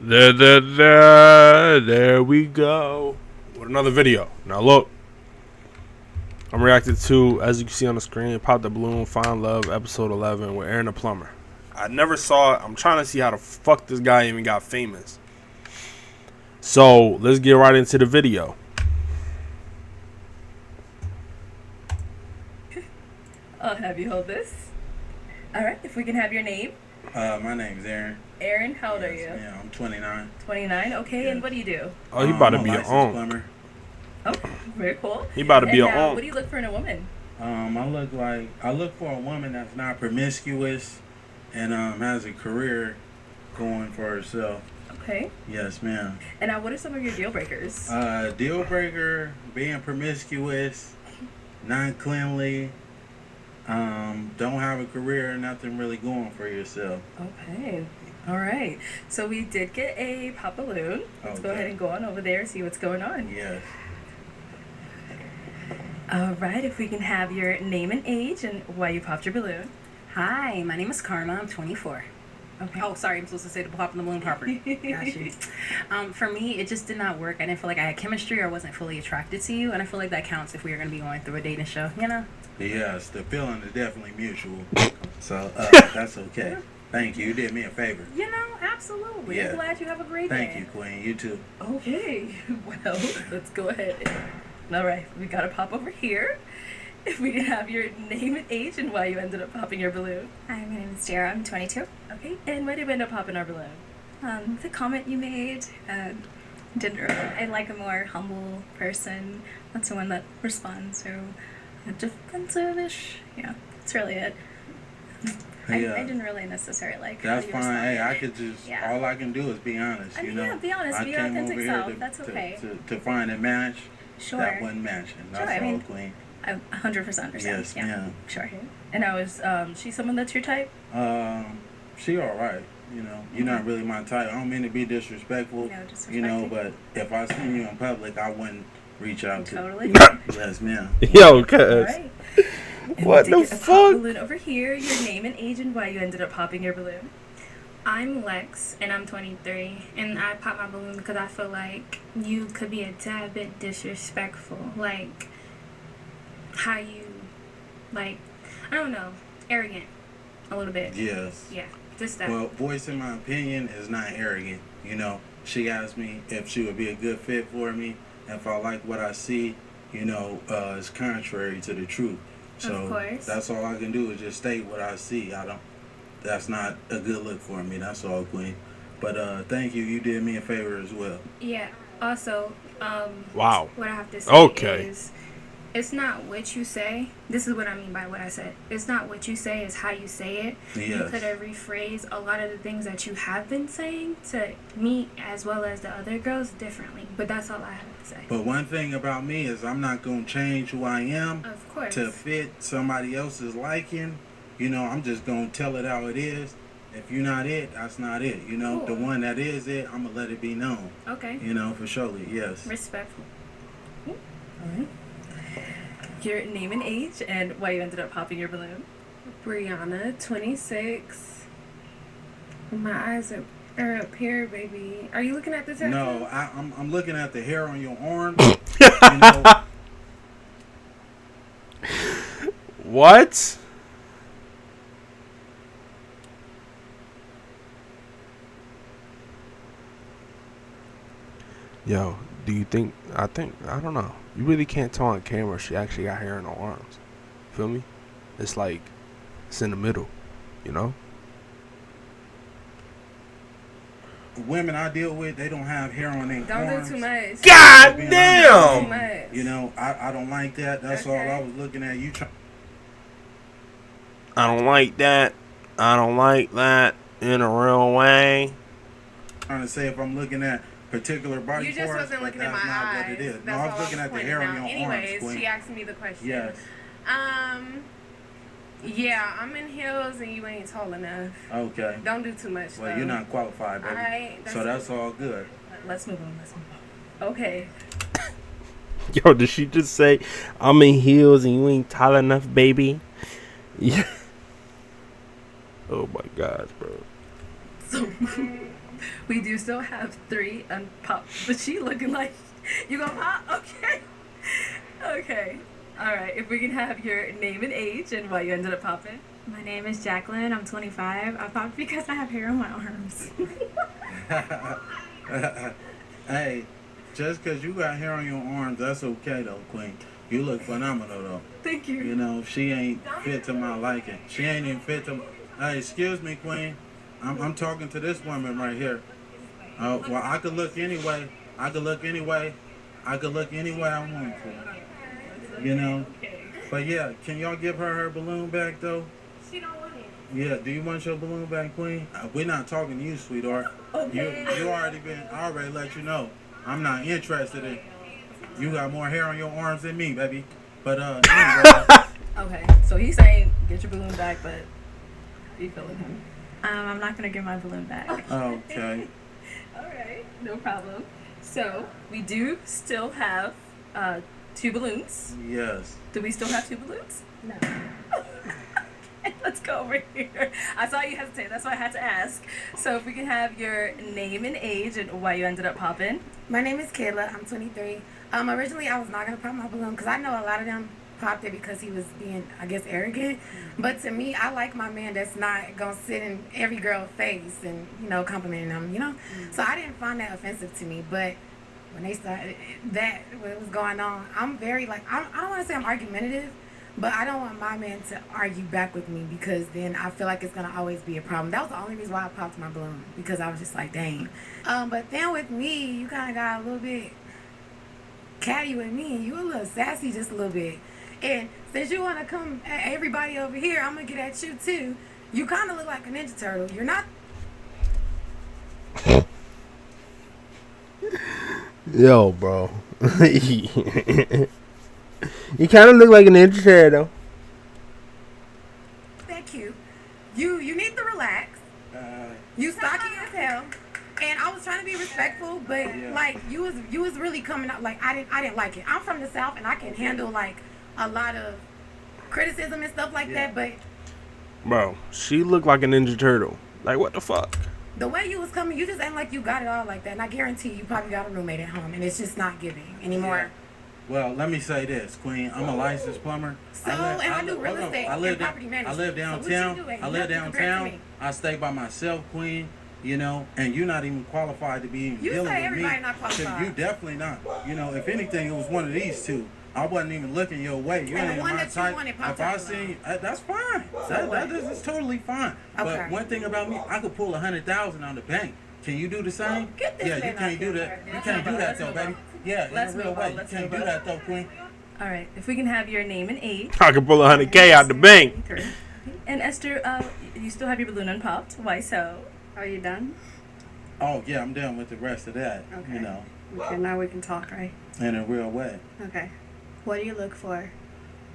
There we go. With another video. Now look. I'm reacting to, as you can see on the screen, Pop the Balloon, Find Love, episode 11 with Aaron the Plumber. I never saw it. I'm trying to see how the fuck this guy even got famous. So, let's get right into the video. I'll have you hold this. Alright, if we can have your name. My name's Aaron. Aaron, how old are you? Yeah, I'm 29. 29, okay, Yes. and what do you do? Oh, he about to I'm a be a licensed own. plumber. Oh, very cool. He about to be a and, own. what do you look for in a woman? I look for a woman that's not promiscuous and has a career going for herself. Okay. Yes, ma'am. And now, what are some of your deal breakers? Deal breaker, being promiscuous, not cleanly, don't have a career, nothing really going for yourself. Okay. All right. So we did get a pop balloon. Let's go Okay. ahead and go on over there and see what's going on. Yes. All right. If we can have your name and age and why you popped your balloon. Hi, my name is Karma. I'm 24. Okay. Oh, sorry, I'm supposed to say the pop in the balloon popper. Got you. For me, it just did not work. I didn't feel like I had chemistry or wasn't fully attracted to you, and I feel like that counts if we are going to be going through a dating show, you know? Yes, the feeling is definitely mutual. So, that's okay. Thank you. You did me a favor. You know, absolutely. Yeah. I'm glad you have a great day. Thank you, Queen. You too. Okay, well, let's go ahead. All right, we got to pop over here. If we can have your name and age and why you ended up popping your balloon. Hi, my name is Sarah. I'm 22. Okay, and why did we end up popping our balloon? The comment you made, didn't really. I like a more humble person, not someone that responds so defensive-ish. Yeah, that's really it. I Yeah. didn't really necessarily like how That's you fine. Hey, responded. I could just, Yeah. all I can do is be honest, I you mean, know. yeah, be honest, I be your came authentic over here self. That's okay. to find a match Sure. that wasn't matching. That's Sure, I all, mean, Queen. I 100% understand. Yes, yeah. ma'am. Sure. Okay. And now, is she someone that's your type? She all right, you know. You're not really my type. I don't mean to be disrespectful, No, you know, disrespecting. but if I seen you in public, I wouldn't reach out to Totally. Yes, ma'am. Yo, All cuz. right. And What we the did get a pop fuck? balloon over here. Your name and age and why you ended up popping your balloon. I'm Lex, and I'm 23, and I popped my balloon because I feel like you could be a tad bit disrespectful, like how you, like, I don't know, arrogant, a little bit. Yes. Yeah, just that. Well, voicing my opinion is not arrogant. You know, she asked me if she would be a good fit for me. If I like what I see, you know, it's contrary to the truth. So Of course. that's all I can do is just state what I see. That's not a good look for me. That's all, Queen. But thank you. You did me a favor as well. Yeah. Also, Wow. what I have to say Okay. is, it's not what you say. This is what I mean by what I said. It's not what you say, it's how you say it. You Yes. could have rephrased a lot of the things that you have been saying to me as well as the other girls differently. But that's all I have to say. But one thing about me is I'm not going to change who I am Of course. to fit somebody else's liking. You know, I'm just going to tell it how it is. If you're not it, that's not it. You know, Cool. the one that is it, I'm going to let it be known. Okay. You know, for surely, yes. Respectful. All right. Your name and age and why you ended up popping your balloon. Brianna, 26. My eyes are up here, baby. Are you looking at the tattoo? No, I'm looking at the hair on your arm. You know, What? Yo, do you think? I don't know. You really can't tell on camera she actually got hair in her arms. Feel me? It's like it's in the middle, you know? women I deal with, they don't have hair on their Don't arms. do too much. God Being Too damn! much. You know, I don't like that. That's all Okay. I was looking at. You I don't like that. I don't like that in a real way. trying to say if I'm looking at particular body You just parts, wasn't but looking at that's my not eyes. what it is. No, That's I was all looking at the pointing hair on out. your Anyways, arms, Queen. she asked me the question. Yes. Yeah, I'm in heels and you ain't tall enough. Okay. Don't do too much. Well, though. you're not qualified, baby. Alright, So that's all good. Let's move on. Okay. Yo, did she just say, I'm in heels and you ain't tall enough, baby? Yeah. Oh my gosh, bro. So We do still have 3 unpopped, but she looking like you gonna pop? Okay. Okay. All right. If we can have your name and age and why you ended up popping. My name is Jacqueline. I'm 25. I popped because I have hair on my arms. Hey, just because you got hair on your arms, that's okay though, Queen. You look phenomenal though. Thank you. You know, she ain't fit to my liking. She ain't even fit to. Hey, excuse me, Queen. I'm talking to this woman right here. Well, I could look anyway. I could look anyway. I could look any way I want to. You know. But yeah, can y'all give her balloon back though? She don't want it. Yeah. Do you want your balloon back, Queen? We're not talking to you, sweetheart. You already been. I already let you know. I'm not interested in. You got more hair on your arms than me, baby. But anyway. Okay. So he's saying get your balloon back, but you feeling him? I'm not gonna give my balloon back. Okay. All right. No problem. So we do still have 2 balloons. Yes. Do we still have 2 balloons? No. Let's go over here. I saw you hesitate. That's why I had to ask. So if we can have your name and age and why you ended up popping. My name is Kayla. I'm 23. Originally, I was not going to pop my balloon because I know a lot of them popped it because he was being, I guess, arrogant. But to me, I like my man that's not going to sit in every girl's face and, you know, complimenting them, you know? So I didn't find that offensive to me. But when they started that, what was going on, I'm very, like, I don't want to say I'm argumentative, but I don't want my man to argue back with me because then I feel like it's going to always be a problem. That was the only reason why I popped my balloon, because I was just like, dang. But then with me, you kind of got a little bit catty with me. You a little sassy just a little bit. And since you want to come at everybody over here, I'm going to get at you too. You kind of look like a Ninja Turtle. You're not. Yo, bro. You kind of look like an Ninja Turtle. That cute. You need to relax. You stocky as hell. And I was trying to be respectful, but like you was really coming out like I didn't like it. I'm from the South and I can handle like a lot of criticism and stuff like that, but Bro, she looked like a Ninja Turtle. Like, what the fuck? the way you was coming, you just ain't like you got it all like that. And I guarantee you probably got a roommate at home and it's just not giving anymore. Well, let me say this, Queen. I'm a licensed plumber. So, and I do real estate and property management. I live So what you downtown. do ain't I live nothing compared to downtown. me. I stay by myself, Queen. You know, and you're not even qualified to be even You dealing say with me. everybody not qualified. You definitely not. You know, if anything, it was one of these two. I wasn't even looking your way. You And ain't the one my that you type. wanted popped If I out see, that's fine. So That what? is totally fine. But Okay. one thing about me, I could pull 100,000 on the bank. Can you do the same? Get this Yeah, you man can't out do here. that. You can't do that Let's though, move baby. on. Yeah, Let's in a real move way. on. You Let's can't move do on. that though, Queen. All right. If we can have your name and age. I could pull 100K out the bank. And Esther, you still have your balloon unpopped. Why so? Are you done? Oh yeah, I'm done with the rest of that. Okay. You know, Okay, now we can talk, right? in a real way. Okay. What do you look for?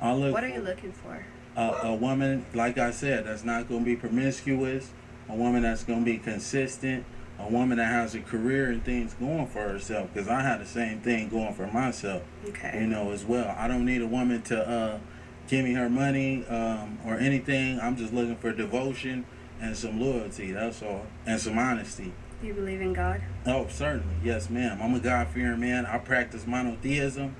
I look What are for you looking for? a woman, like I said, that's not going to be promiscuous. A woman that's going to be consistent. A woman that has a career and things going for herself. Because I had the same thing going for myself. Okay. You know, as well. I don't need a woman to give me her money or anything. I'm just looking for devotion and some loyalty. That's all, and some honesty. Do you believe in God? Oh, certainly. Yes, ma'am. I'm a God-fearing man. I practice monotheism.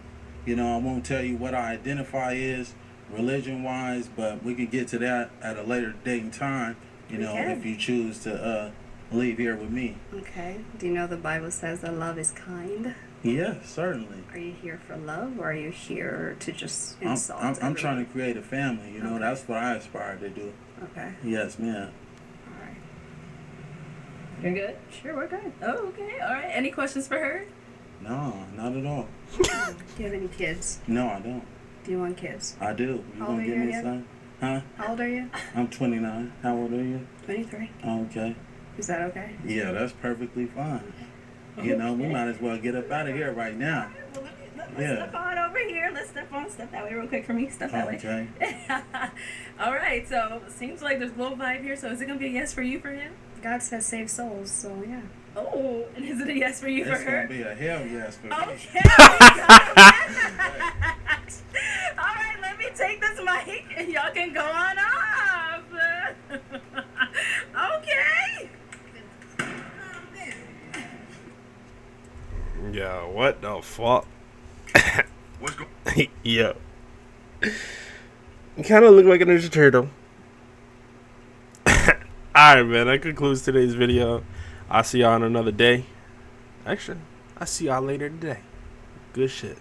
You know, I won't tell you what I identify as religion-wise, but we can get to that at a later date and time, you know, can. if you choose to leave here with me. Okay. Do you know the Bible says that love is kind? Yeah, certainly. Are you here for love or are you here to just I'm insult trying to everyone? create a family, you know. Okay. That's what I aspire to do. Okay. Yes, ma'am. All right. You're good? Sure, we're good. Oh, okay. All right. Any questions for her? No, not at all. Do you have any kids? No, I don't. Do you want kids? I do. You How gonna old give are you me a again? son? Huh? How old are you? I'm 29. How old are you? 23. Okay. Is that okay? Yeah, that's perfectly fine. You know, we might as well get up out of here right now. Well, let's Yeah. step on over here. Let's step that way real quick for me. Step that way. Okay. All right. So seems like there's a little vibe here. So is it gonna be a yes for you for him? God says save souls, so yeah. Oh, and is it a yes for you for It's her? gonna be a hell yes for me. Okay. All right, let me take this mic and y'all can go on off. Okay. Yo, what the fuck? What's going? Yo, you kind of look like a Ninja Turtle. Alright, man, that concludes today's video. I'll see y'all on another day. Actually, I'll see y'all later today. Good shit.